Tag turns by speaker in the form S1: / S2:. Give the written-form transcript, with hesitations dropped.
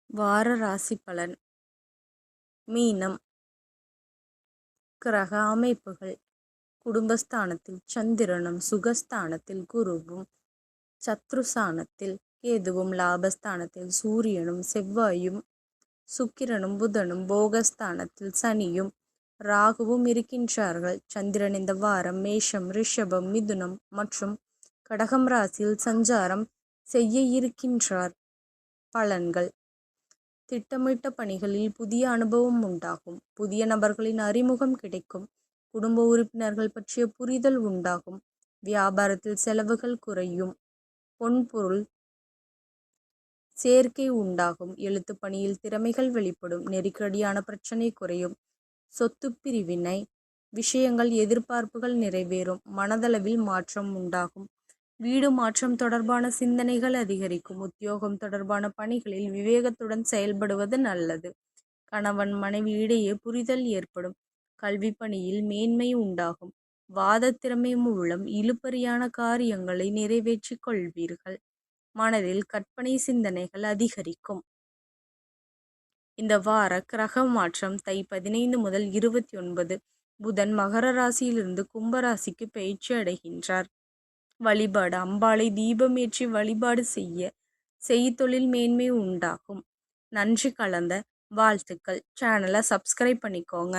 S1: வார ராசி பலன். மீனம். கிரக அமைப்புகள். குடும்பஸ்தானத்தில் சந்திரனும் சுகஸ்தானத்தில் குருவும் சத்ருஸ்தானத்தில் கேதுவும் லாபஸ்தானத்தில் சூரியனும் செவ்வாயும் சுக்கிரனும் புதனும் போகஸ்தானத்தில் சனியும் ராகுவும் இருக்கின்றார்கள். சந்திரன் இந்த வாரம் மேஷம், ரிஷபம், மிதுனம் மற்றும் கடகம் ராசியில் சஞ்சாரம் செய்ய இருக்கின்றார். பலன்கள். திட்டமிட்ட பணிகளில் புதிய அனுபவம் உண்டாகும். புதிய நபர்களின் அறிமுகம் கிடைக்கும். குடும்ப உறுப்பினர்கள் பற்றிய புரிதல் உண்டாகும். வியாபாரத்தில் செலவுகள் குறையும். பொன்பொருள் சேர்க்கை உண்டாகும். எழுத்து பணியில் திறமைகள் வெளிப்படும். நெருக்கடியான பிரச்சனை குறையும். சொத்து பிரிவினை விஷயங்கள் எதிர்பார்ப்புகள் நிறைவேறும். மனதளவில் மாற்றம் உண்டாகும். வீடு மாற்றம் தொடர்பான சிந்தனைகள் அதிகரிக்கும். உத்தியோகம் தொடர்பான பணிகளில் விவேகத்துடன் செயல்படுவது நல்லது. கணவன் மனைவி இடையே புரிதல் ஏற்படும். கல்வி பணியில் மேன்மை உண்டாகும். வாத திறமை மூலம் இழுபறியான காரியங்களை நிறைவேற்றிக் கொள்வீர்கள். மனதில் கற்பனை சிந்தனைகள் அதிகரிக்கும். இந்த வார கிரக மாற்றம் தை 15 முதல் 29. புதன் மகர ராசியிலிருந்து கும்பராசிக்கு பயிற்சி அடைகின்றார். வழிபாடு. அம்பாளை தீபமேற்றி வழிபாடு செய்தொழில் மேன்மை உண்டாகும். நன்றி கலந்த வாழ்த்துக்கள். சேனலை சப்ஸ்கிரைப் பண்ணிக்கோங்க.